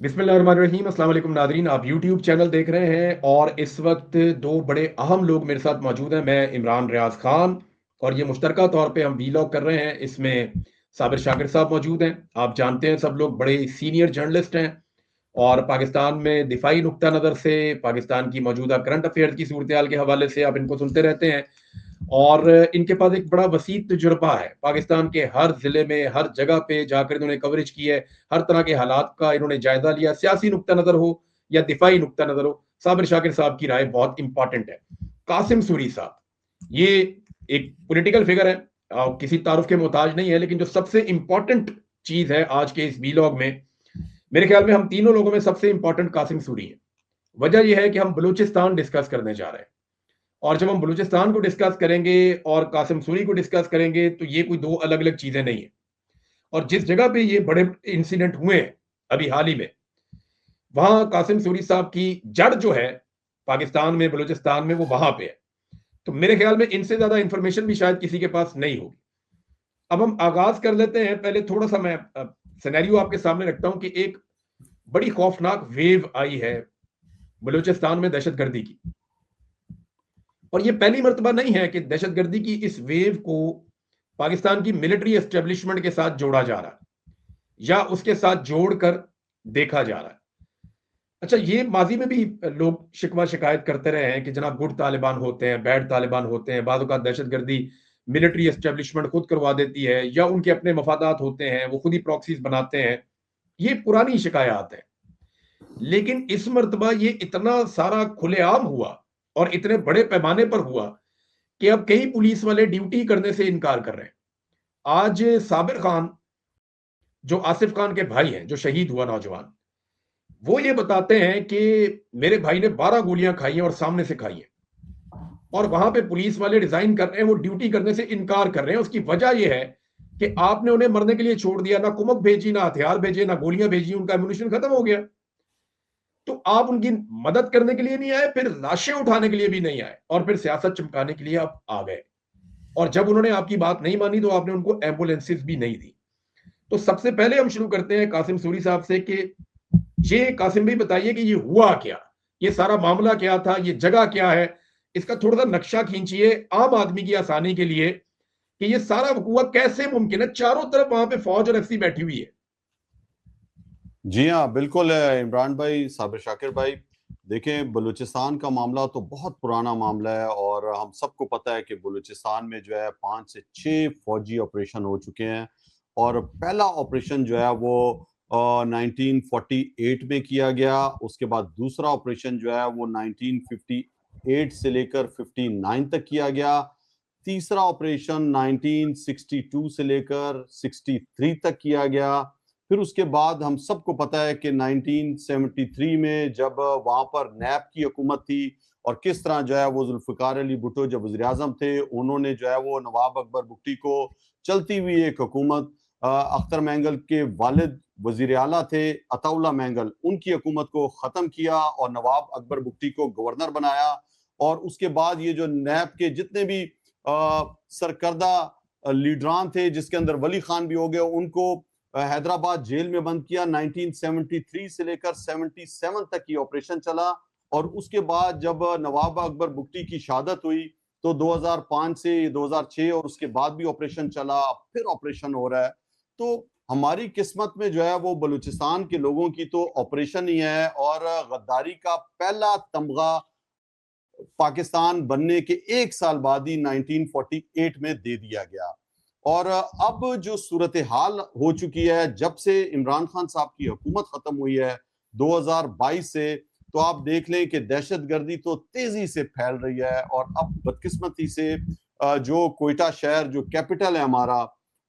बिस्मिल्लाहिर्रहमानिर्रहीम। अस्सलाम वालेकुम नादरीन, आप यूट्यूब चैनल देख रहे हैं और इस वक्त दो बड़े अहम लोग मेरे साथ मौजूद हैं। मैं इमरान रियाज खान और ये मुश्तरका तौर पे हम वीलॉग कर रहे हैं। इसमें साबिर शाकिर साहब मौजूद हैं। आप जानते हैं सब लोग बड़े सीनियर जर्नलिस्ट हैं और पाकिस्तान में दिफाई नुक्ता नज़र से पाकिस्तान की मौजूदा करंट अफेयर्स की सूरत हाल के हवाले से आप इनको सुनते रहते हैं और इनके पास एक बड़ा वसी तजुर्बा है। पाकिस्तान के हर जिले में हर जगह पे जाकर इन्होंने कवरेज की है। हर तरह के हालात का इन्होंने जायजा लिया, सियासी नुक्ता नज़र हो या दिफाई नुक्ता नज़र हो। साबिर शाकिर साहब की राय बहुत इंपॉर्टेंट है। कासिम सूरी साहब, ये एक पॉलिटिकल फिगर है, किसी तारुफ के मोहताज नहीं है, लेकिन जो सबसे इंपॉर्टेंट चीज है आज के इस वीलॉग में, मेरे ख्याल में हम तीनों लोगों में सबसे इंपॉर्टेंट कासिम सूरी है। वजह यह है कि हम बलूचिस्तान डिस्कस करने जा रहे हैं और जब हम बलूचिस्तान को डिस्कस करेंगे और कासिम सूरी को डिस्कस करेंगे तो ये कोई दो अलग अलग चीजें नहीं है। और जिस जगह पे ये बड़े इंसिडेंट हुए हैं अभी हाल ही में, वहां कासिम सूरी साहब की जड़ जो है पाकिस्तान में बलूचिस्तान में वो वहां पे है। तो मेरे ख्याल में इनसे ज्यादा इंफॉर्मेशन भी शायद किसी के पास नहीं होगी। अब हम आगाज कर लेते हैं। पहले थोड़ा सा मैं सिनेरियो आपके सामने रखता हूं कि एक बड़ी खौफनाक वेव आई है बलूचिस्तान में दहशतगर्दी की। और ये पहली मर्तबा नहीं है कि दहशतगर्दी की इस वेव को पाकिस्तान की मिलिट्री एस्टेब्लिशमेंट के साथ जोड़ा जा रहा है या उसके साथ जोड़कर देखा जा रहा है। अच्छा, ये माजी में भी लोग शिकवा शिकायत करते रहे हैं कि जनाब गुड तालिबान होते हैं, बैड तालिबान होते हैं, बाद दहशतगर्दी मिलिट्री एस्टेब्लिशमेंट खुद करवा देती है या उनके अपने मफादात होते हैं, वो खुद ही प्रॉक्सीज बनाते हैं। ये पुरानी शिकायत है, लेकिन इस मर्तबा ये इतना सारा खुलेआम हुआ और इतने बड़े पैमाने पर हुआ कि अब कई पुलिस वाले ड्यूटी करने से इनकार कर रहे हैं। आज साबिर खान, जो आसिफ खान के भाई हैं, जो शहीद हुआ नौजवान, वो ये बताते हैं कि मेरे भाई ने 12 गोलियां खाई हैं और सामने से खाई हैं और वहां पे पुलिस वाले रिजाइन कर रहे हैं, वो ड्यूटी करने से इनकार कर रहे हैं। उसकी वजह यह है कि आपने उन्हें मरने के लिए छोड़ दिया, ना कुमक भेजी, ना हथियार भेजे, ना गोलियां भेजी, उनका एम्यूनिशन खत्म हो गया। तो आप उनकी मदद करने के लिए नहीं आए, फिर लाशें उठाने के लिए भी नहीं आए और फिर सियासत चमकाने के लिए आप आ गए। और जब उन्होंने आपकी बात नहीं मानी तो आपने उनको एम्बुलेंसेस भी नहीं दी। तो सबसे पहले हम शुरू करते हैं कासिम सूरी साहब से कि ये कासिम भाई बताइए कि ये हुआ क्या, ये सारा मामला क्या था, ये जगह क्या है, इसका थोड़ा सा नक्शा खींचिए आम आदमी की आसानी के लिए कि ये सारा वकूआ कैसे मुमकिन है। चारों तरफ वहां पे फौज और एफसी बैठी हुई है। जी हाँ, बिल्कुल इमरान भाई, साबिर शाकिर भाई। देखें, बलूचिस्तान का मामला तो बहुत पुराना मामला है और हम सबको पता है कि बलूचिस्तान में जो है 5 से 6 फौजी ऑपरेशन हो चुके हैं। और पहला ऑपरेशन जो है वो 1948 में किया गया। उसके बाद दूसरा ऑपरेशन जो है वो 1958 से लेकर 59 तक किया गया। तीसरा ऑपरेशन 1962 से लेकर 63 तक किया गया। फिर उसके बाद हम सबको पता है कि 1973 में जब वहां पर नैब की हुकूमत थी और किस तरह जो है वो जुल्फिकार अली भुट्टो जब वज़ीर आज़म थे, उन्होंने जो है वो नवाब अकबर बुगटी को चलती हुई एक हुकूमत, अख्तर मैंगल के वालिद वजीर आला थे अताउल्ला मैंगल, उनकी हुकूमत को खत्म किया और नवाब अकबर बुगटी को गवर्नर बनाया। और उसके बाद ये जो नैब के जितने भी सरकर्दा लीडरान थे, जिसके अंदर वली खान भी हो गए, उनको हैदराबाद जेल में बंद किया। 1973 से लेकर 77 तक ये ऑपरेशन चला। और उसके बाद जब नवाब अकबर बुगटी की शहादत हुई तो 2005 से 2006 और उसके बाद भी ऑपरेशन चला, फिर ऑपरेशन हो रहा है। तो हमारी किस्मत में जो है वो बलूचिस्तान के लोगों की तो ऑपरेशन ही है और गद्दारी का पहला तमगा पाकिस्तान बनने के 1 साल बाद ही 1948 में दे दिया गया। और अब जो सूरत हाल हो चुकी है जब से इमरान खान साहब की हुकूमत खत्म हुई है 2022 से, तो आप देख लें कि दहशतगर्दी तो तेजी से फैल रही है। और अब बदकिस्मती से जो कोयटा शहर जो कैपिटल है हमारा,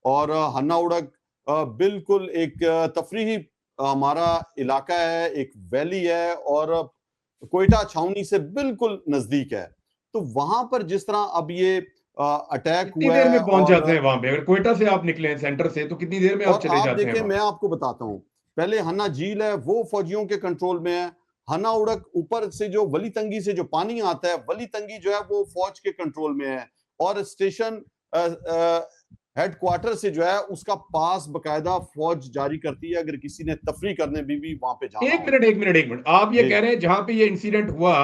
और हन्ना उड़क बिल्कुल एक तफरीही हमारा इलाका है, एक वैली है और कोयटा छावनी से बिल्कुल नजदीक है। तो वहां पर जिस तरह अब ये अटैक कितनी हुआ देर है में पहुंच और जाते हैं वहां पे? अगर कोयटा से आप निकले हैं सेंटर से तो कितनी देर में आप चले आप जाते हैं देखें, वहां? मैं आपको बताता हूं। पहले हन्ना झील है, वो फौजियों के कंट्रोल में है। हन्ना उड़क ऊपर से जो वली तंगी से जो पानी आता है, वली तंगी जो है वो फौज के कंट्रोल में है। और स्टेशन हेडक्वार्टर से जो है उसका पास बकायदा फौज जारी करती है अगर किसी ने तफरी करने भी वहां पे जाना हो। एक मिनट, आप ये जी कह रहे हैं जहां पे ये इंसिडेंट हुआ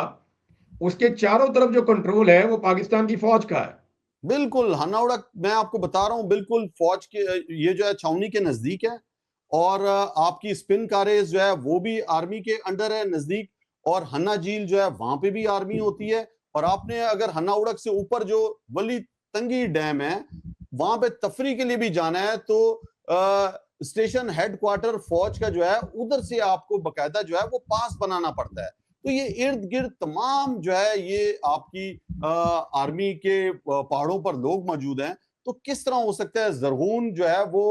उसके चारों तरफ जो कंट्रोल है वो पाकिस्तान की फौज का है? बिल्कुल, हनाउड़ा मैं आपको बता रहा हूं, बिल्कुल फौज के ये जो है छावनी के नजदीक है। और आपकी स्पिन कारेज जो है वो भी आर्मी के अंडर है नजदीक। और हन्ना झील जो है वहां पे भी आर्मी होती है। और आपने अगर हन्ना उड़क से ऊपर जो वली तंगी डैम है वहां पे तफरी के लिए भी जाना है तो स्टेशन हेडक्वार्टर फौज का जो है उधर से आपको बकायदा जो है वो पास बनाना पड़ता है। तो ये इर्द गिर्द तमाम जो है ये आपकी आर्मी के पहाड़ों पर लोग मौजूद हैं। तो किस तरह हो सकता है जरगून जो है वो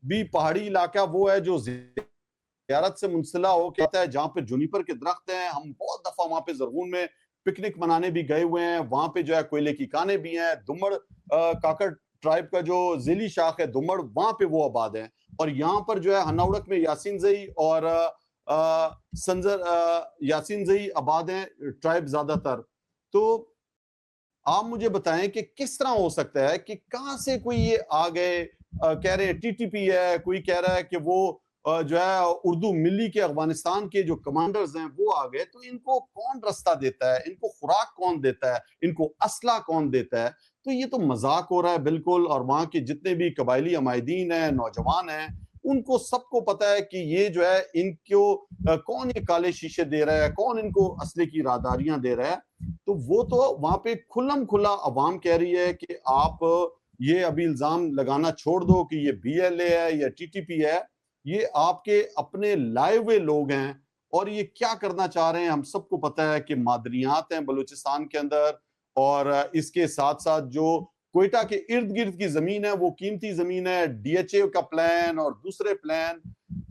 भी पहाड़ी इलाका वो है जो जियारत से मुंसला हो कहता है जहां पे जुनिपर के दरख्त हैं। हम बहुत दफा वहां पे जरगून में पिकनिक मनाने भी गए हुए हैं। वहां पे जो है कोयले की कानें भी हैं। दुम्मड़ काकड़ ट्राइब का जो जिली शाख है दुम्मड़ वहां पे वो आबाद है। और यहाँ पर जो है हन्नाउड़क में यासीन जई और संजर यासीन जई आबाद हैं ट्राइब ज्यादातर। तो आप मुझे बताएं कि किस तरह हो सकता है कि कहां से कोई ये आ गए कह रहे हैं टीटीपी है, कोई कह रहा है कि वो जो है उर्दू मिली के अफगानिस्तान के जो कमांडर्स हैं वो आ गए। तो इनको कौन रास्ता देता है, इनको खुराक कौन देता है, इनको असला कौन देता है? तो ये तो मजाक हो रहा है बिल्कुल। और वहां के जितने भी कबायली अमायदीन हैं, नौजवान हैं, उनको सबको पता है कि ये जो है इनको कौन ये काले शीशे दे रहा है, कौन इनको असले की राहदारियां दे रहा है। तो वो तो वहां पे खुल्लम खुला अवाम कह रही है कि आप ये अभी इल्जाम लगाना छोड़ दो कि ये बीएलए है या टीटीपी है। ये आपके अपने लाए हुए लोग हैं। और ये क्या करना चाह रहे हैं हम सबको पता है कि मादनियात हैं बलूचिस्तान के अंदर। और इसके साथ साथ जो कोयटा के इर्द गिर्द की जमीन है वो कीमती जमीन है, डीएचए का प्लान और दूसरे प्लान।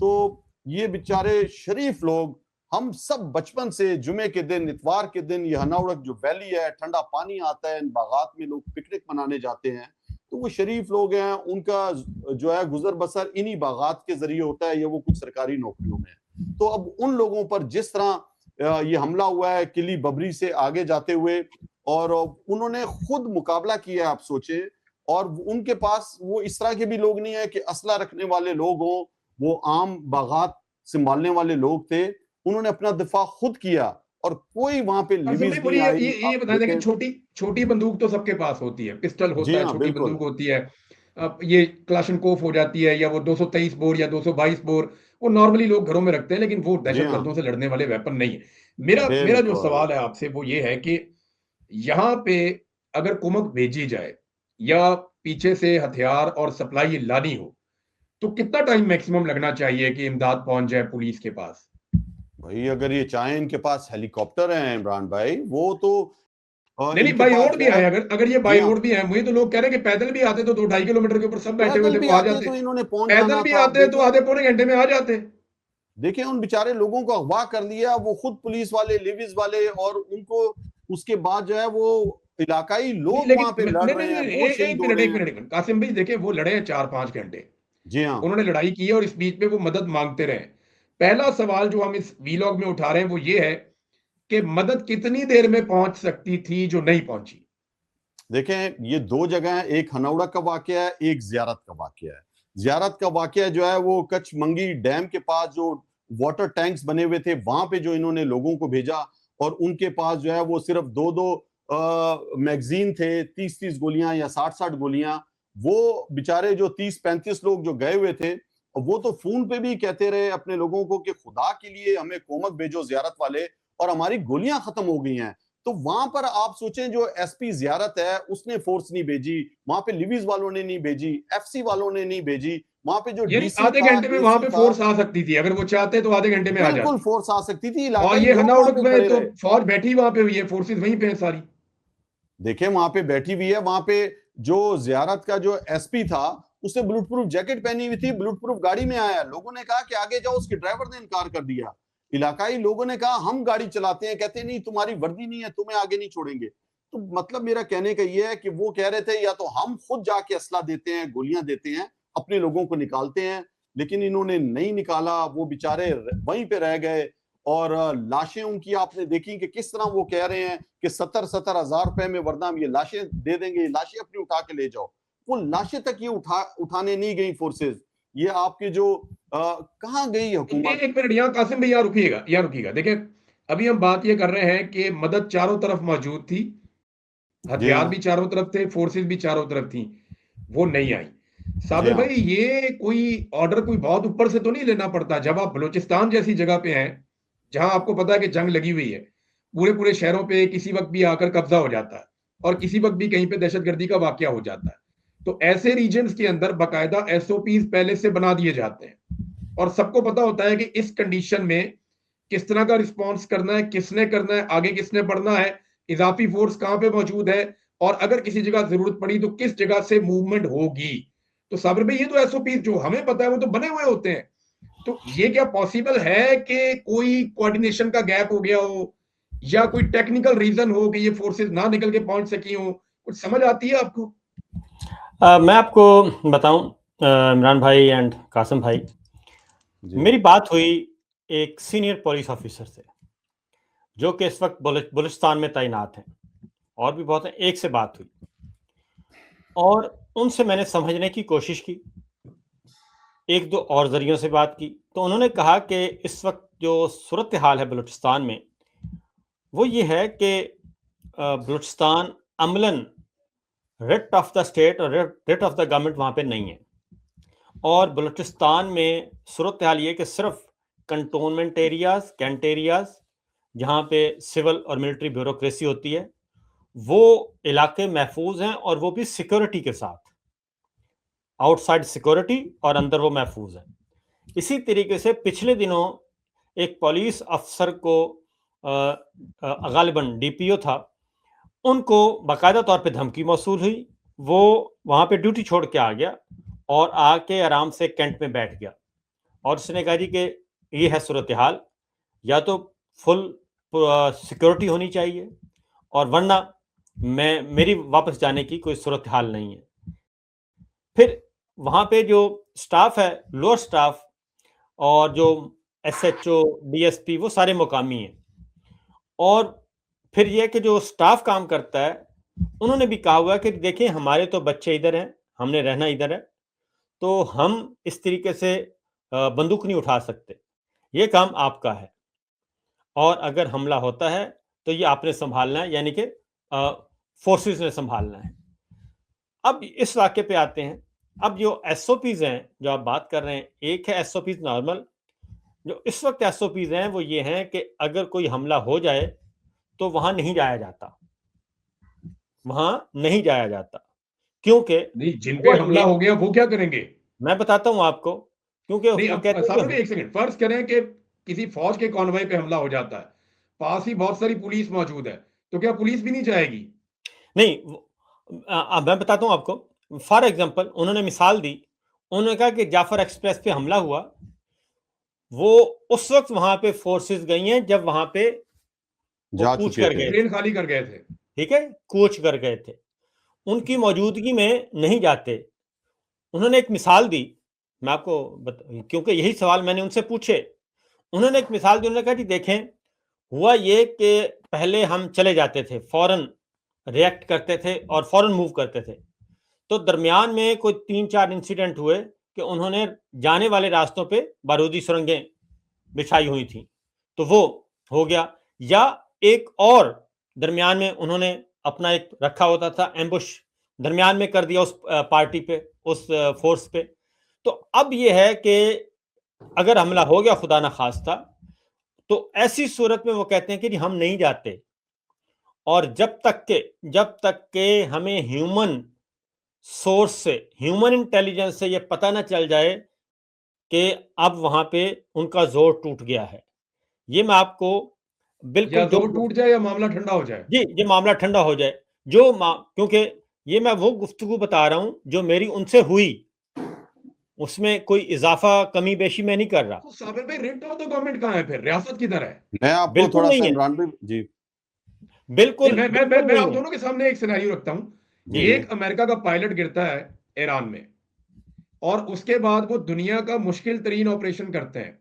तो ये बेचारे शरीफ लोग, हम सब बचपन से जुमे के दिन इतवार के दिन ये हनाउड़क जो वैली है ठंडा पानी आता है, इन बागात में लोग पिकनिक मनाने जाते हैं। तो वो शरीफ लोग हैं, उनका जो है गुजर बसर इन्हीं बागात के जरिए होता है या वो कुछ सरकारी नौकरियों में है। तो अब उन लोगों पर जिस तरह ये हमला हुआ है किली बबरी से आगे जाते हुए, और उन्होंने खुद मुकाबला किया, आप सोचे। और उनके पास वो इस तरह के भी लोग नहीं है कि असला रखने वाले लोग हों, वो आम बागात संभालने वाले लोग थे। उन्होंने अपना दिफा खुद किया और कोई वहां पे कासिम लिविज भाई नहीं बोलिए, आई। ये आप बता दें कि देखें। छोटी छोटी बंदूक तो सबके पास होती है, पिस्टल जी होता है, हाँ, छोटी बिल्कुल। बंदूक होती है। अब ये क्लाशनकोफ हो जाती है या वो 223 बोर या 222 बोर, वो नॉर्मली लोग घरों में रखते हैं, लेकिन वो जी दहशत हाँ, गर्दों से लड़ने वाले वेपन नहीं है। मेरा मेरा जो बिल्कुल। सवाल है आपसे वो ये है कि यहाँ पे अगर कुमक भेजी जाए या पीछे से हथियार और सप्लाई लानी हो, तो कितना टाइम मैक्सिमम लगना चाहिए कि इमदाद पहुंच जाए पुलिस के पास? भाई अगर ये चाहें, इनके पास हेलीकॉप्टर हैं इमरान भाई, वो तो नहीं नहीं, इनके बाई पास रोड जो भी है। आए, अगर अगर ये जी बाई हाँ, रोड भी आए, मुझे तो लोग कह रहे हैं कि पैदल भी आते तो 2-2.5 किलोमीटर के ऊपर सब बैठे हुए पैदल थे भी वो आ आते जाते। तो इन्होंने पहुंच पैदल जाना भी था। आप आते तो देखें, आधे पौने घंटे में आ जाते। देखिए उन बेचारे लोगों को अगवा कर लिया, वो खुद पुलिस वाले, लिविज वाले, और उनको उसके बाद जो है वो इलाकाई नहीं लोग लेकिन वहां पे लड़ नहीं नहीं रहे हैं, नहीं, वो शहीद हो रहे एक हैं। मिनट कासिम भाई देखे, वो लड़े हैं 4-5 घंटे, जी हाँ। उन्होंने लड़ाई की है और इस बीच में वो मदद मांगते रहे। पहला सवाल जो हम इस वीलॉग में उठा रहे हैं वो ये है कि मदद कितनी देर में पहुंच सकती थी जो नहीं पहुंची? देखें ये दो जगह है, एक हनौड़ा का वाकया है, एक जियारत का वाकया है। जियारत का वाकया जो है वो कच्छ मंगी डैम के पास जो वाटर टैंक्स बने हुए थे वहां पे जो इन्होंने लोगों को भेजा। और उनके पास जो है वो सिर्फ दो दो मैगजीन थे, 30-30 गोलियां या 60-60 गोलियां। वो बेचारे जो 30-35 लोग जो गए हुए थे, वो तो फोन पे भी कहते रहे अपने लोगों को कि खुदा के लिए हमें कोमक भेजो जियारत वाले, और हमारी गोलियां खत्म हो गई हैं। तो वहां पर आप सोचें जो एसपी जियारत है उसने फोर्स नहीं भेजी, वहां पे लिविज वालों ने नहीं भेजी, एफसी वालों ने नहीं भेजी। वहां पे जो यानी डीसी आधे था, घंटे में वहां एसी पे था, फोर्स आ सकती थी, अगर वो चाहते तो आधे घंटे में आ बिल्कुल जाती। फोर्स आ सकती थी। और इलाकाई ये लोग वहां हनाउड़क पे में खड़े तो रहे। फौज बैठी वहां पे हुई है, फोर्सेस वहीं पे है सारी। देखे वहां पे बैठी हुई है। वहां पे जो जियारत का जो एसपी था उसने बुलेट प्रूफ जैकेट पहनी हुई थी, बुलेट प्रूफ गाड़ी में आया। लोगों ने कहा कि आगे जाओ, उसके ड्राइवर ने इनकार कर दिया। इलाकाई लोगों ने कहा हम गाड़ी चलाते हैं, कहते नहीं तुम्हारी वर्दी नहीं है, तुम्हें आगे नहीं छोड़ेंगे। तो मतलब मेरा कहने का यह है कि वो कह रहे थे या तो हम खुद जाके असला देते हैं, गोलियां देते हैं, अपने लोगों को निकालते हैं। लेकिन इन्होंने नहीं निकाला, वो बेचारे वहीं पे रह गए। और लाशें उनकी आपने देखी कि किस तरह वो कह रहे हैं कि 70-70 हजार रुपए में वरना हम ये लाशें दे देंगे, लाशें अपनी उठा के ले जाओ। वो लाशें तक ये उठाने नहीं गई फोर्सेस। ये आपके जो कहाँ गई हुकूमत? एक मिनट यहाँ कासिम भाई, यहाँ रुकिएगा। देखिए, अभी हम बात ये कर रहे हैं कि मदद चारों तरफ मौजूद थी, जी हथियार हाँ। भी चारों तरफ थे, फोर्सेस भी चारों तरफ थी, वो नहीं आई। जी साबिर हाँ। भाई, ये कोई ऑर्डर कोई बहुत ऊपर से तो नहीं लेना पड़ता। जब आप बलूचिस्तान जैसी जगह पे हैं, जहां आपको पता है कि जंग लगी हुई है, पूरे पूरे शहरों पे किसी वक्त भी आकर कब्जा हो जाता है और किसी वक्त भी कहीं पे दहशतगर्दी का वाकया हो जाता है, तो ऐसे रीजन्स के अंदर बाकायदा एसओपीज पहले से बना दिए जाते हैं और सबको पता होता है कि इस कंडीशन में किस तरह का रिस्पॉन्स करना है, किसने करना है, आगे किसने बढ़ना है, इजाफी फोर्स कहां पे मौजूद है, और अगर किसी जगह जरूरत पड़ी तो किस जगह से मूवमेंट होगी। तो साबिर भाई, ये तो एसओपी जो हमें पता है वो तो बने हुए होते हैं। तो ये क्या पॉसिबल है कि कोई कोऑर्डिनेशन का गैप हो गया हो या कोई टेक्निकल रीजन हो कि ये फोर्सेस ना निकल के पहुंच सकी हो? कुछ समझ आती है आपको? मैं आपको बताऊं, इमरान भाई एंड कासिम भाई, जी मेरी बात हुई एक सीनियर पुलिस ऑफिसर से जो कि इस वक्त बलूचिस्तान में तैनात हैं, और भी बहुत हैं। एक से बात हुई और उनसे मैंने समझने की कोशिश की, एक दो और जरियों से बात की, तो उन्होंने कहा कि इस वक्त जो सूरत हाल है बलूचिस्तान में, वो ये है कि Balochistan Amlan rate of the state और रेट ऑफ द गवर्नमेंट वहाँ पे नहीं है। और बलूचिस्तान में सूरत हाल ये कि सिर्फ कंटोनमेंट एरियाज, कैंट एरियाज, जहाँ पे सिविल और मिलिट्री ब्यूरोक्रेसी होती है, वो इलाके महफूज हैं, और वो भी सिक्योरिटी के साथ, आउटसाइड सिक्योरिटी और अंदर वो महफूज है। इसी तरीके से पिछले दिनों एक पुलिस अफसर को गालिबन डीपीओ था, उनको बाकायदा तौर पे धमकी मौसूल हुई। वो वहाँ पे ड्यूटी छोड़ के आ गया और आके आराम से कैंट में बैठ गया, और उसने कहा जी कि ये है सूरत हाल, या तो फुल सिक्योरिटी होनी चाहिए, और वरना मेरी वापस जाने की कोई सूरत हाल नहीं है। फिर वहाँ पे जो स्टाफ है, लोअर स्टाफ, और जो एसएचओ, डीएसपी, वो सारे मुकामी हैं। और फिर यह कि जो स्टाफ काम करता है, उन्होंने भी कहा हुआ है कि देखिए, हमारे तो बच्चे इधर हैं, हमने रहना इधर है, तो हम इस तरीके से बंदूक नहीं उठा सकते, ये काम आपका है, और अगर हमला होता है तो ये आपने संभालना है, यानी कि फोर्सेस ने संभालना है। अब इस वाक्य पे आते हैं। अब जो एसओपीज हैं जो आप बात कर रहे हैं, एक है एसओपीज नॉर्मल। जो इस वक्त एसओपीज हैं वो ये हैं कि अगर कोई हमला हो जाए तो वहां नहीं जाया जाता, वहां नहीं जाया जाता, क्योंकि नहीं, जिन पे हुआ हमला ये, हो गया वो क्या करेंगे? मैं बताता हूं आपको, क्योंकि नहीं, वो अब कहते हैं साबिर कि भाई, एक सेकंड, फर्ज करें कि किसी फौज के कॉन्वॉय पे हमला हो जाता है, पास ही बहुत सारी पुलिस मौजूद है, तो क्या पुलिस भी नहीं जाएगी? नहीं, मैं बताता हूं आपको। फॉर एग्जांपल, उन्होंने मिसाल दी, उन्होंने कहा कि जाफर एक्सप्रेस पे हमला हुआ, वो उस वक्त वहां पे फोर्सेस गई हैं जब वहां पे वो जा कूच चुके कर थे। गए थे। ट्रेन खाली कर गए थे। ठीक है, कूच कर गए थे, उनकी मौजूदगी में नहीं जाते। उन्होंने एक मिसाल दी, मैं आपको क्योंकि यही सवाल मैंने उनसे पूछे। उन्होंने एक मिसाल दी, उन्होंने कहा कि देखें, हुआ ये कि पहले हम चले जाते थे, फौरन रिएक्ट करते थे और फौरन मूव करते थे। तो दरमियान में कोई 3-4 इंसिडेंट हुए कि उन्होंने जाने वाले रास्तों पे बारूदी सुरंगें बिछाई हुई थी, तो वो हो गया। या एक और दरमियान में उन्होंने अपना एक रखा होता था एम्बुश, दरमियान में कर दिया उस पार्टी पे, उस फोर्स पे। तो अब ये है कि अगर हमला हो गया खुदा ना खास्ता, तो ऐसी सूरत में वो कहते हैं कि हम नहीं जाते, और जब तक के हमें ह्यूमन सोर्स से, ह्यूमन इंटेलिजेंस से ये पता ना चल जाए कि अब वहां पे उनका जोर टूट गया है। ये मैं आपको या बिल्कुल जो, जोर टूट जाए या मामला ठंडा हो जाए। जी, ये मामला ठंडा हो जाए, क्योंकि ये मैं वो गुफ्तगू बता रहा हूं जो मेरी उनसे हुई, उसमें कोई इजाफा कमी बेशी मैं नहीं कर रहा। तो साबिर भाई, रिट ऑफ द गवर्नमेंट कहाँ है फिर? रियासत किधर है? मैं आपको बिल्कुल थोड़ा नहीं सा है, इमरान भाई जी। नहीं, बिल्कुल बिल्कुल मैं नहीं आप है। दोनों के सामने एक सिनेरियो रखता हूं। जी, एक अमेरिका का पायलट गिरता है ईरान में, और उसके बाद वो दुनिया का मुश्किल तरीन ऑपरेशन करते हैं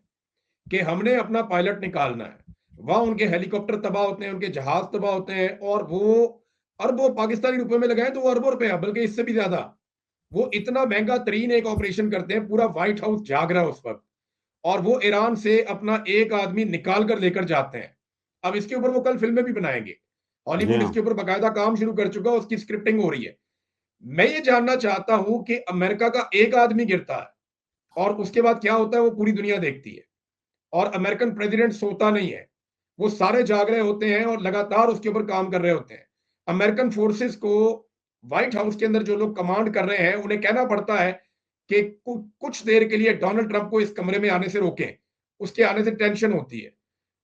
कि हमने अपना पायलट निकालना है। वहां उनके हेलीकॉप्टर तबाह होते हैं, उनके जहाज तबाह होते हैं, और वो अरबों, पाकिस्तानी रुपए में लगाए तो वो अरबों रुपए, बल्कि इससे भी ज्यादा। वो इतना महंगा तरीन एक ऑपरेशन करते हैं, पूरा व्हाइट हाउस जाग रहा है उस वक्त, और वो ईरान से अपना एक आदमी निकाल कर लेकर जाते हैं। अब इसके ऊपर वो कल फिल्में भी बनाएंगे, जी हॉलीवुड हाँ। इसके ऊपर बाकायदा काम शुरू कर चुका है, उसकी स्क्रिप्टिंग हो रही है। मैं ये जानना चाहता हूं कि अमेरिका का एक आदमी गिरता है और उसके बाद क्या होता है, वो पूरी दुनिया देखती है। और अमेरिकन प्रेसिडेंट सोता नहीं है, वो सारे जाग रहे होते हैं और लगातार उसके ऊपर काम कर रहे होते हैं। अमेरिकन फोर्सेस को व्हाइट हाउस के अंदर जो लोग कमांड कर रहे हैं, उन्हें कहना पड़ता है कि कुछ देर के लिए डोनाल्ड ट्रंप को इस कमरे में आने से रोकें, उसके आने से टेंशन होती है।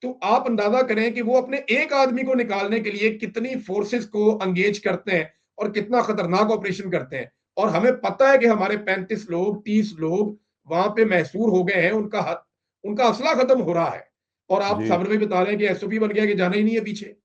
तो आप अंदाजा करें कि वो अपने एक आदमी को निकालने के लिए कितनी फोर्सेस को एंगेज करते हैं और कितना खतरनाक ऑपरेशन करते हैं। और हमें पता है कि हमारे 35 लोग 30 लोग वहां पे महसूर हो गए हैं, उनका असला खत्म हो रहा है, और आप जी खबर में बता रहे हैं कि एसओपी बन गया कि जाना ही नहीं है पीछे।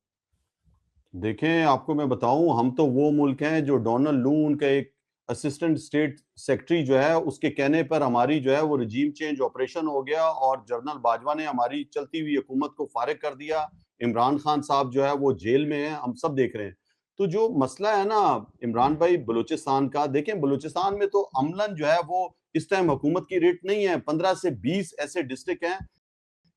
देखें, आपको मैं बताऊं, हम तो वो मुल्क हैं जो डोनाल्ड लू, उनका एक असिस्टेंट स्टेट सेक्रेटरी जो है, उसके कहने पर हमारी जो है वो रिजीम चेंज ऑपरेशन हो गया और जनरल बाजवा ने हमारी चलती हुई हुकूमत को फारिग कर दिया। इमरान खान साहब जो है वो जेल में हैं, हम सब देख रहे हैं। तो जो मसला है ना इमरान भाई बलूचिस्तान का, देखें बलूचिस्तान में तो अमलन जो है वो इस टाइम हुकूमत की रेट नहीं है। 15 से 20 ऐसे डिस्ट्रिक्ट हैं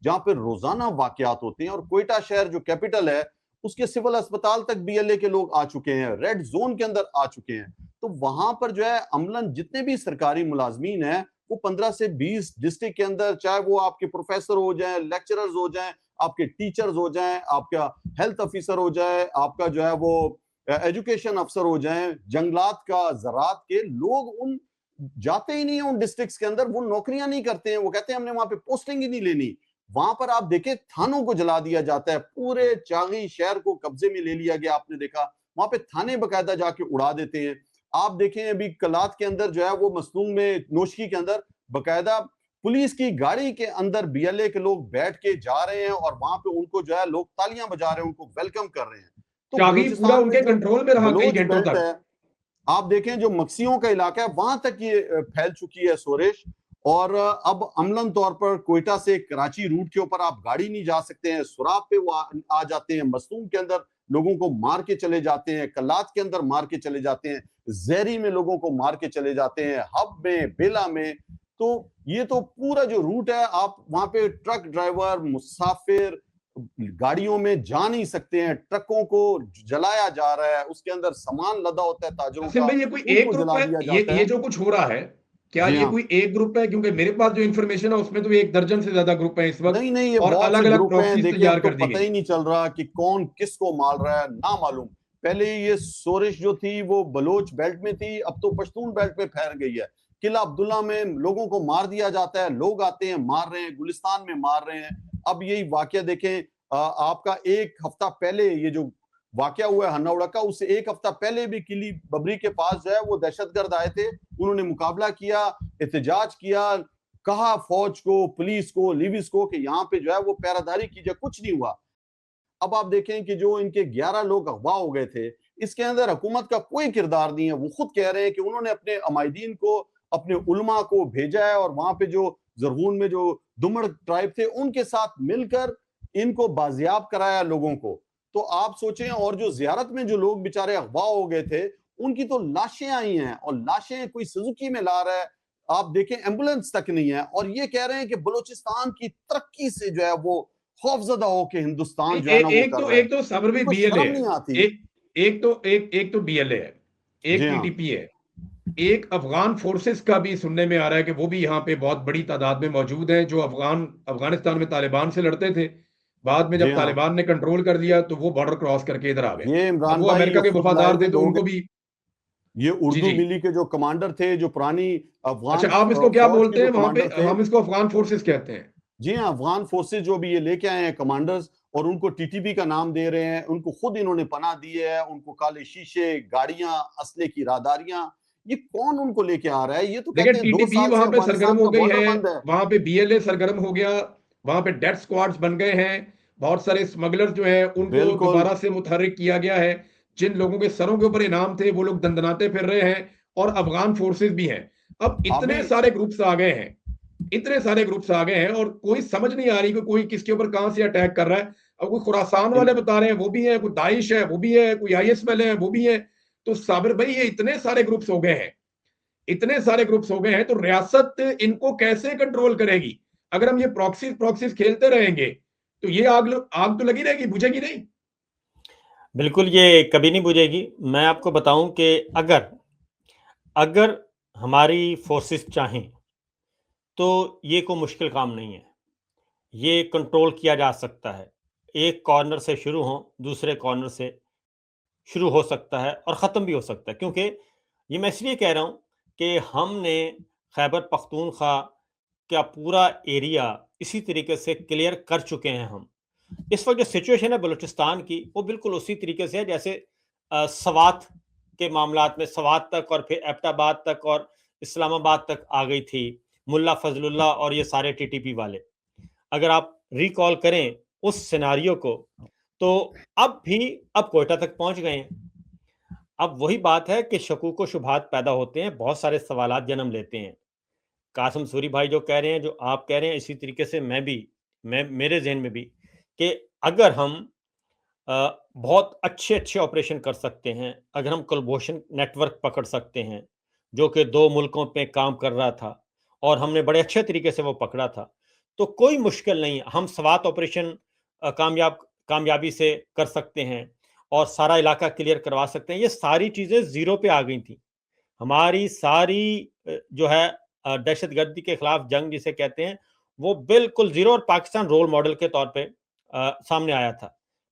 जहां पर रोजाना वाकयात होते हैं, और कोयटा शहर जो कैपिटल है उसके सिविल अस्पताल तक बीएलए के लोग आ चुके हैं, रेड जोन के अंदर आ चुके हैं। तो वहां पर जो है अमलन जितने भी सरकारी मुलाजमीन हैं वो 15 से 20 डिस्ट्रिक्ट के अंदर, चाहे वो आपके प्रोफेसर हो जाए, लेक्चरर्स हो जाए, आपके टीचर्स हो जाए, आपका हेल्थ ऑफिसर हो जाए, आपका जो है वो एजुकेशन अफसर हो जाए, जंगलात का, ज़राअत के लोग, उन जाते ही नहीं है उन डिस्ट्रिक्ट्स के अंदर, वो नौकरियां नहीं करते हैं, वो कहते हैं हमने वहां पे पोस्टिंग ही नहीं लेनी। वहां पर आप देखें थानों को जला दिया जाता है, पूरे चागी शहर को कब्जे में ले लिया गया। आपने देखा वहां पे थाने बकायदा जाके उड़ा देते हैं। आप देखें अभी कलात के अंदर जो है वो मसनून में नोशकी के अंदर बकायदा पुलिस की गाड़ी के अंदर बीएलए के लोग बैठ के जा रहे हैं और वहां पे उनको जो है लोग तालियां बजा रहे हैं, उनको वेलकम कर रहे हैं। तो शाही पूरा बलूचिस्तान में उनके जो कंट्रोल में रहा कई बलोच घंटों बेल्ट तक। है, आप देखें जो मक्सियों का इलाका है वहां तक ये फैल चुकी है सोरेश। और अब अमलन तौर पर कोयटा से कराची रूट के ऊपर आप गाड़ी नहीं जा सकते हैं, सुराब पे वो आ जाते हैं, मसूम के अंदर लोगों को मार के चले जाते हैं, कलात के अंदर मार के चले जाते हैं, जहरी में लोगों को मार के चले जाते हैं, हब में, बेला में। तो ये तो पूरा जो रूट है, आप वहां पे ट्रक ड्राइवर, मुसाफिर गाड़ियों में जा नहीं सकते हैं, ट्रकों को जलाया जा रहा है, उसके अंदर सामान लदा होता है ताजरों असीम का, भाई, ये कोई एक उनको ग्रुप जला है? दिया ये जाता ये है। जो कुछ हो रहा है, क्या जी ये हाँ। कोई एक ग्रुप है? क्योंकि मेरे पास जो इन्फॉर्मेशन है उसमें तो 1 दर्जन से ज्यादा ग्रुप है इस वक्त, नहीं नहीं, ये और बहुत से अलग अलग ग्रुप हैं, प्रॉक्सीज देखिए अब तैयार तो कर दी पता गई। ही नहीं चल रहा कि कौन किसको मार रहा है, ना मालूम। पहले ये सोरिश जो थी वो बलोच बेल्ट में थी, अब तो पश्तून बेल्ट में फैल गई है। किला अब्दुल्ला में लोगों को मार दिया जाता है, लोग आते हैं मार रहे हैं, गुलिस्तान में मार रहे हैं। अब यही वाकया देखें, आपका 1 हफ्ता पहले ये जो वाकया हुआ है हन्नाउड़ा का, उससे 1 हफ्ता पहले भी किली बबरी के पास जो है वो दहशतगर्द आए थे, उन्होंने मुकाबला किया, एहतजाज किया, कहा फौज को, पुलिस को, लिविस को कि यहाँ पे जो है वो पहरादारी कीजिए, कुछ नहीं हुआ। अब आप देखें कि जो इनके 11 लोग अगवा हो गए थे, इसके अंदर हुकूमत का कोई किरदार नहीं है। वो खुद कह रहे हैं कि उन्होंने अपने अमायदीन को, अपने उलमा को भेजा है और वहां पे जो जरगून में जो दुमड़ ट्राइब थे उनके साथ मिलकर इनको बाजियाब कराया लोगों को। तो आप सोचें, और जो जियारत में जो लोग बेचारे अगवा हो गए थे उनकी तो लाशें आई हैं, और लाशें कोई सुजुकी में ला रहा है, आप देखें एम्बुलेंस तक नहीं है, और ये कह रहे हैं कि बलूचिस्तान की तरक्की से जो है वो खौफजदा होके हिंदुस्तान जो है ना वो कर रहा है। एक तो सबर भी इनको बीएलए शर्म है, नहीं आती। एक तो बीएलए है, एक जी हाँ। टीटीपी है, एक अफगान फोर्सेस का भी सुनने में आ रहा है कि वो भी यहाँ पे बहुत बड़ी तादाद में मौजूद हैं, जो अफगानिस्तान में तालिबान से लड़ते थे। बाद में जी जब हाँ। तालिबान ने कंट्रोल कर दिया तो वो बॉर्डर क्रॉस करके इधर आ गए। ये अब इमरान वो भाई ये अमेरिका के खुद वफादार लाए थे, तो लोग, उनको भी। ये जी उर्दू जी। मिली के जो कमांडर थे, जो पुरानी अच्छा, अफगान आप इसको क्या फौज के बोलते जो हैं वहां पे? कमांडर थे। हम इसको अफगान फोर्सेस कहते हैं। जी हाँ, अफगान फोर्सेस जो भी ये लेके आए हैं कमांडर्स, और उनको टीटीपी का नाम दे रहे हैं, उनको खुद इन्होंने पनाह दी है, उनको काले शीशे, गाड़ियां, असले की राहदारियां, ये कौन उनको लेके आ रहा है? ये तो देखिए, कहते हैं 2 टीटीपी साल से वहां पे सरगर्म अफगानिस्तान हो का गई बॉर्डर है, बंद है। वहां पे बीएलए सरगर्म हो गया, वहां पे डेथ स्क्वाड्स बन गए हैं, बहुत सारे स्मगलर जो हैं उनको बिल्कुल। दोबारा से मुतहर्रिक किया गया है। जिन लोगों के सरों के ऊपर इनाम थे वो लोग दंदनाते फिर रहे हैं, और अफगान फोर्सेस भी हैं। अब अभी इतने सारे ग्रुप्स आ गए हैं, इतने सारे ग्रुप्स आ गए हैं, और कोई समझ नहीं आ रही कि कोई किसके ऊपर कहां से अटैक कर रहा है। अब कोई खुरासान वाले बता रहे हैं वो भी है, कोई दाइश है वो भी है, कोई आईएस वाले हैं वो भी है। तो साबिर भाई, ये इतने सारे ग्रुप्स हो गए हैं इतने सारे ग्रुप्स हो गए हैं, तो रियासत इनको कैसे कंट्रोल करेगी? अगर हम ये प्रॉक्सीज खेलते रहेंगे तो ये आग तो लगी रहेगी, बुझेगी नहीं। बिल्कुल ये कभी नहीं बुझेगी। मैं आपको बताऊं कि अगर हमारी फोर्सेस चाहें तो ये कोई मुश्किल काम नहीं है, ये कंट्रोल किया जा सकता है। एक कॉर्नर से शुरू हो, दूसरे कॉर्नर से शुरू हो सकता है और ख़त्म भी हो सकता है। क्योंकि ये मैं इसलिए कह रहा हूँ कि हमने खैबर पख्तूनख्वा का पूरा एरिया इसी तरीके से क्लियर कर चुके हैं हम। इस वक्त जो सिचुएशन है बलूचिस्तान की, वो बिल्कुल उसी तरीके से है जैसे सवात के मामलात में सवात तक और फिर एबटाबाद तक और इस्लामाबाद तक आ गई थी, मुल्ला फजलुल्लाह और ये सारे टीटीपी वाले। अगर आप रिकॉल करें उस सिनारियो को, तो अब कोयटा तक पहुंच गए हैं। अब वही बात है कि शकूक व शुबहात पैदा होते हैं, बहुत सारे सवालात जन्म लेते हैं। कासिम सूरी भाई जो कह रहे हैं, जो आप कह रहे हैं, इसी तरीके से मेरे जहन में भी कि अगर हम बहुत अच्छे ऑपरेशन कर सकते हैं, अगर हम कुलभूषण नेटवर्क पकड़ सकते हैं जो कि 2 मुल्कों पे काम कर रहा था और हमने बड़े अच्छे तरीके से वो पकड़ा था, तो कोई मुश्किल नहीं है। हम स्वात ऑपरेशन कामयाबी से कर सकते हैं और सारा इलाका क्लियर करवा सकते हैं। ये सारी चीज़ें ज़ीरो पे आ गई थी। हमारी सारी जो है दहशतगर्दी के खिलाफ जंग जिसे कहते हैं, वो बिल्कुल ज़ीरो, और पाकिस्तान रोल मॉडल के तौर पे सामने आया था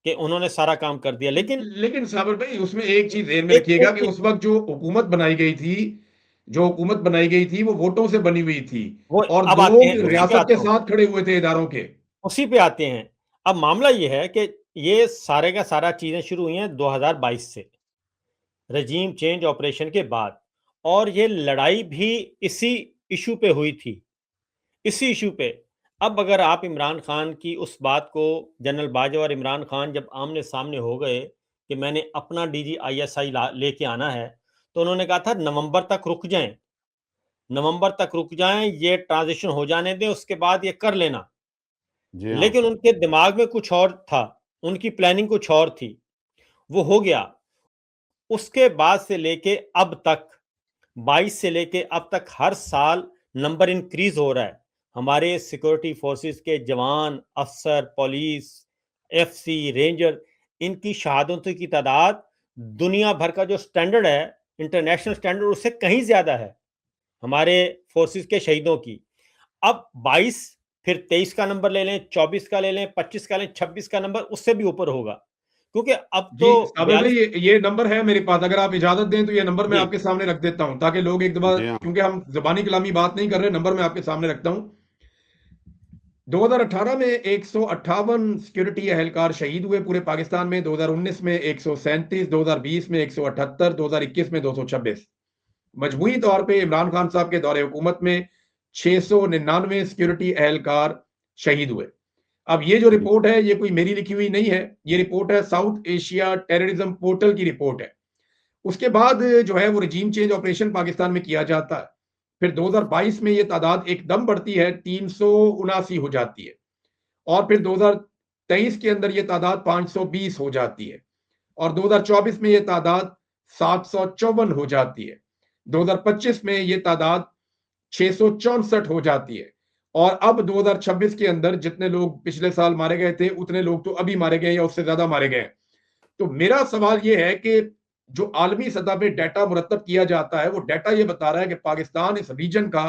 कि उन्होंने सारा काम कर दिया। लेकिन साबर भाई, उसमें एक चीज ध्यान में एक रखिएगा एक कि उस वक्त जो हुकूमत बनाई गई थी वो वोटों से बनी हुई थी वो और अब आते हैं, लोग उसी पे रियासत के आता हूँ, साथ खड़े हुए थे, इदारों के। उसी पे आते हैं। अब मामला ये है कि ये सारे का सारा चीज़ें शुरू हुई हैं 2022 से, रजीम चेंज ऑपरेशन के बाद, और ये लड़ाई भी इसी इशू पे हुई थी, इसी इशू पे। अब अगर आप इमरान खान की उस बात को, जनरल बाजवा और इमरान खान जब आमने सामने हो गए कि मैंने अपना DGISI लेके आना है, तो उन्होंने कहा था नवंबर तक रुक जाएं, ये ट्रांजिशन हो जाने दें, उसके बाद ये कर लेना। जी हाँ। लेकिन उनके दिमाग में कुछ और था, उनकी प्लानिंग कुछ और थी, वो हो गया। उसके बाद से लेके अब तक, 22 से लेके अब तक हर साल नंबर इंक्रीज हो रहा है। हमारे सिक्योरिटी फोर्सेस के जवान, अफसर, पुलिस, FC, रेंजर, इनकी शहादतों की तादाद दुनिया भर का जो स्टैंडर्ड है, इंटरनेशनल स्टैंडर्ड, उससे कहीं ज्यादा है हमारे फोर्सेस के शहीदों की। अब 22, फिर 23 का नंबर ले लें, 24 का ले लें, 25 का लें, 26 का नंबर उससे भी ऊपर होगा, क्योंकि अब जी तो साबिर भाई, 42। ये नंबर है मेरे पास, अगर आप इजाजत दें तो ये नंबर मैं जी आपके सामने रख देता हूं, ताकि लोग एक दफा, जी हाँ। क्योंकि हम जबानी कलामी बात नहीं कर रहे, नंबर मैं आपके सामने रखता हूं। 2018 में 158 सिक्योरिटी एहलकार शहीद हुए पूरे पाकिस्तान में, 2019 में 137, 2020 में 178, 2021 में 226। मजमूई तौर पे इमरान खान साहब के दौरे हुकूमत में 699 सिक्योरिटी एहलकार शहीद हुए। अब ये जो रिपोर्ट है, ये कोई मेरी लिखी हुई नहीं है, ये रिपोर्ट है साउथ एशिया टेररिज्म पोर्टल की रिपोर्ट है। उसके बाद जो है वो रजीम चेंज ऑपरेशन पाकिस्तान में किया जाता है। फिर 2022 में ये तादाद एकदम बढ़ती है, 379 हो जाती है, और फिर 2023 के अंदर ये तादाद 520 हो जाती है, और 2024 में ये तादाद 754 हो जाती है, 2025 में ये तादाद 664 हो जाती है, और अब 2026 के अंदर जितने लोग पिछले साल मारे गए थे, उतने लोग तो अभी मारे गए या उससे ज्यादा मारे गए। तो मेरा सवाल यह है कि जो आलमी सतह पे डाटा मुरतब किया जाता है, वो डाटा ये बता रहा है कि पाकिस्तान इस रीजन का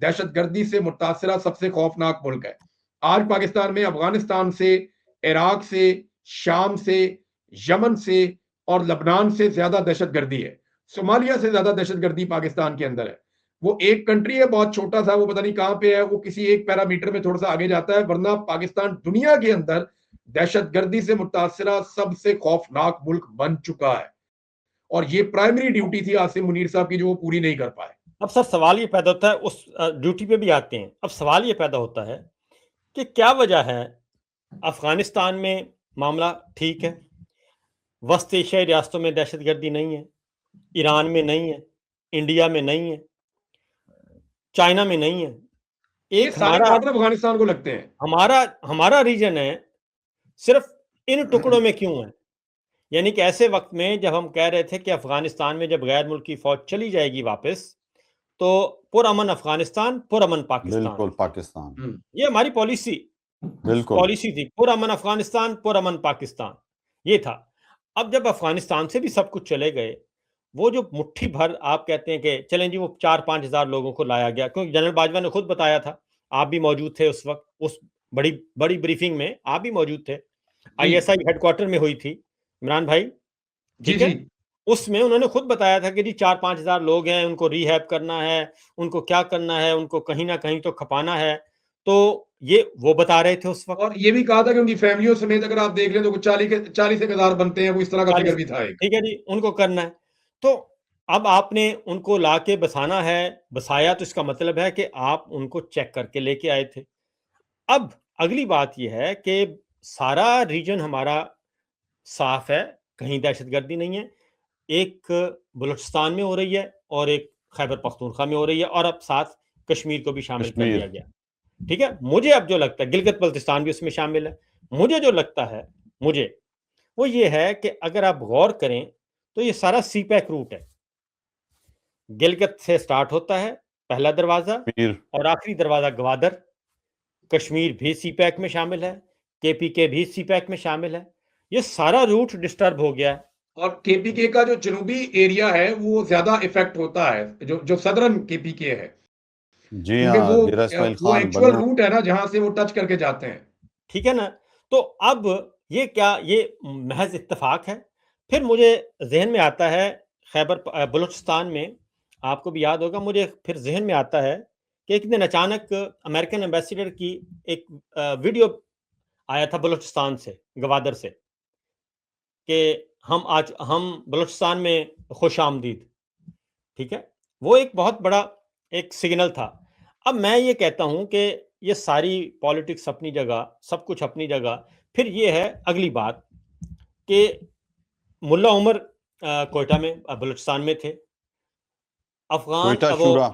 दहशतगर्दी से मुतासरा सबसे खौफनाक मुल्क है। आज पाकिस्तान में अफगानिस्तान से, इराक से, शाम से, यमन से और लबनान से ज्यादा दहशतगर्दी है। सोमालिया से ज्यादा दहशतगर्दी पाकिस्तान के अंदर है। वो एक कंट्री है बहुत छोटा सा, वो पता नहीं कहां पे है, वो किसी एक पैरामीटर में थोड़ा सा आगे जाता है, वरना पाकिस्तान दुनिया के अंदर दहशतगर्दी से मुतासरा सबसे खौफनाक मुल्क बन चुका है, और ये प्राइमरी ड्यूटी थी आसिम मुनीर साहब की, जो वो पूरी नहीं कर पाए। अब सर सवाल ये पैदा होता है, उस ड्यूटी पे भी आते हैं। अब सवाल ये पैदा होता है कि क्या वजह है, अफगानिस्तान में मामला ठीक है, वस्त एशियाई रियासतों में दहशतगर्दी नहीं है, ईरान में नहीं है, इंडिया में नहीं है, चाइना में नहीं है। ये एक सारे बॉर्डर अफगानिस्तान को लगते हैं। हमारा रीजन है, सिर्फ इन टुकड़ों में क्यों है? यानी कि ऐसे वक्त में जब हम कह रहे थे कि अफगानिस्तान में जब गैर मुल्की फौज चली जाएगी वापस, तो पुरअमन अफगानिस्तान, पुरअमन पाकिस्तान। बिल्कुल पाकिस्तान, ये हमारी पॉलिसी बिल्कुल थी, पुरअमन अफगानिस्तान, पुरअमन पाकिस्तान, ये था। अब जब अफगानिस्तान से भी सब कुछ चले गए, वो जो मुट्ठी भर आप कहते हैं कि चलें जी वो 4-5 हजार लोगों को लाया गया, क्योंकि जनरल बाजवा ने खुद बताया था, आप भी मौजूद थे उस वक्त, उस बड़ी बड़ी ब्रीफिंग में आप भी मौजूद थे, ISI हेडक्वार्टर में हुई थी, इमरान भाई, ठीक है? उसमें उन्होंने खुद बताया था कि जी 4-5 हजार लोग हैं, उनको रिहैब करना है, उनको क्या करना है, उनको कहीं ना कहीं तो खपाना है। तो ये वो बता रहे थे उस वक्त, और ये भी कहा था कि उनकी फैमिलियों समेत अगर आप देख लें तो 40 हजार बनते हैं, वो इस तरह का फिगर भी था एक। ठीक है जी, उनको करना है। तो अब आपने उनको लाके बसाना है, बसाया तो इसका मतलब है कि आप उनको चेक करके लेके आए थे। अब अगली बात यह है कि सारा रीजन हमारा साफ है, कहीं दहशतगर्दी नहीं है। एक बलूचिस्तान में हो रही है और एक खैबर पख्तूनख्वा में हो रही है, और अब साथ कश्मीर को भी शामिल कर लिया गया, ठीक है? मुझे अब जो लगता है, गिलगित बल्तिस्तान भी उसमें शामिल है। मुझे जो लगता है, वो ये है कि अगर आप गौर करें तो ये सारा सीपैक रूट है। गिलगित से स्टार्ट होता है पहला दरवाजा, और आखिरी दरवाजा गवादर। कश्मीर भी सीपैक में शामिल है, KPK भी सीपैक में शामिल है। ये सारा रूट डिस्टर्ब हो गया है। और KPK का जो जनूबी एरिया है वो ज्यादा इफेक्ट होता है, जो सदर्न KPK है, जी क्योंकि हाँ, ज़ीरा इस्माइल वो खान एक्चुअल बन्नू, रूट है ना जहां से वो टच करके जाते हैं। ठीक है ना? तो अब ये क्या, ये महज इत्तेफाक है? फिर मुझे जहन में आता है खैबर बलूचिस्तान में, आपको भी याद होगा, मुझे फिर जहन में आता है कि एक दिन अचानक अमेरिकन एम्बेसडर की एक वीडियो आया था बलूचिस्तान से, गवादर से, कि हम बलूचिस्तान में खुश आमदीद, ठीक है? वो एक बहुत बड़ा एक सिग्नल था। अब मैं ये कहता हूं कि ये सारी पॉलिटिक्स अपनी जगह, सब कुछ अपनी जगह, फिर ये है अगली बात कि मुल्ला उमर कोयटा में बलूचिस्तान में थे, अफगान कोयटा वो, शूरा,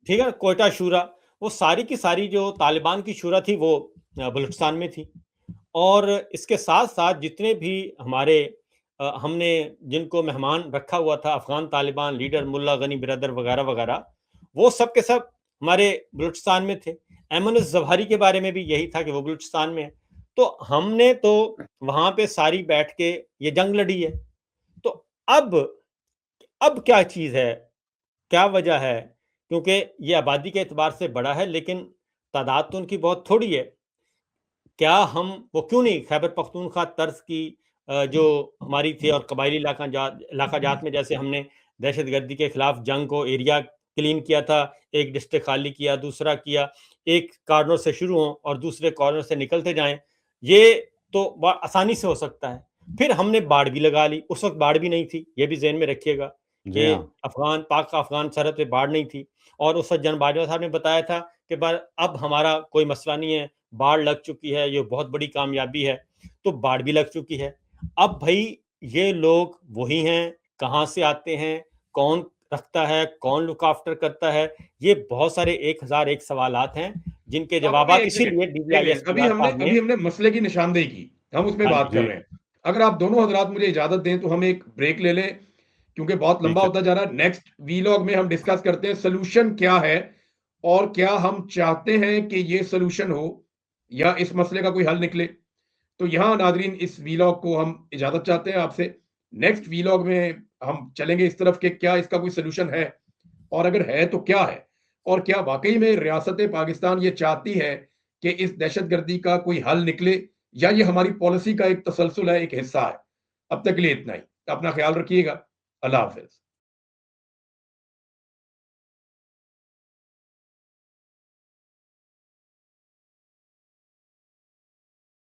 ठीक है, कोयटा शूरा, वो सारी की सारी जो तालिबान की शूरा थी वो बलूचिस्तान में थी। और इसके साथ साथ जितने भी हमारे हमने जिनको मेहमान रखा हुआ था, अफगान तालिबान लीडर मुल्ला गनी बिरदर वगैरह वगैरह, वो सब के सब हमारे बलूचिस्तान में थे। ऐमन ज़वाहिरी के बारे में भी यही था कि वो बलूचिस्तान में है। तो हमने तो वहां पे सारी बैठ के ये जंग लड़ी है। तो अब क्या चीज है, क्या वजह है? क्योंकि ये आबादी के एतबार से बड़ा है, लेकिन तादाद तो उनकी बहुत थोड़ी है। क्या हम वो क्यों नहीं खैबर पख्तूनख्वा तर्ज की जो हमारी थी, और कबायली इलाका जात में जैसे हमने दहशतगर्दी के खिलाफ जंग को, एरिया क्लीन किया था, एक डिस्ट्रिक्ट खाली किया, दूसरा किया, एक कॉर्नर से शुरू हो और दूसरे कॉर्नर से निकलते जाएं, ये तो आसानी से हो सकता है। फिर हमने बाढ़ भी लगा ली, उस वक्त बाढ़ भी नहीं थी, ये भी जेहन में रखिएगा जी कि हाँ, पाक अफगान सरहद पे बाढ़ नहीं थी। और उस वक्त जनरल बाजवा साहब ने बताया था कि अब हमारा कोई मसला नहीं है, बाढ़ लग चुकी है, ये बहुत बड़ी कामयाबी है। तो बाढ़ भी लग चुकी है। अब भाई ये लोग वही हैं, कहाँ से आते हैं, कौन रखता है, कौन लुक आफ्टर करता है, ये बहुत सारे 1001 सवालात हैं जिनके तो जवाब अभी एक इसीलिए सेकंड, DGIS साहब ने। अभी हमने मसले की निशानदेही की, हम उसमें हाँ बात जी, कर रहे हैं। अगर आप दोनों हजरात मुझे इजाजत दें तो हम एक ब्रेक ले लें, क्योंकि बहुत लंबा ठीक है, होता जा रहा है। नेक्स्ट वीलॉग में हम डिस्कस करते हैं सोल्यूशन क्या है, और क्या हम चाहते हैं कि ये सोल्यूशन हो या इस मसले का कोई हल निकले। तो यहां नादरीन इस वीलॉग को हम इजाजत चाहते हैं आपसे। नेक्स्ट वीलॉग में हम चलेंगे इस तरफ कि क्या इसका कोई सोल्यूशन है, और अगर है तो क्या है, और क्या वाकई में रियासत पाकिस्तान ये चाहती है कि इस दहशतगर्दी का कोई हल निकले, या ये हमारी पॉलिसी का एक तसलसल है, एक हिस्सा है। अब तक के लिए इतना ही। अपना ख्याल रखिएगा। अल्लाह हाफिज।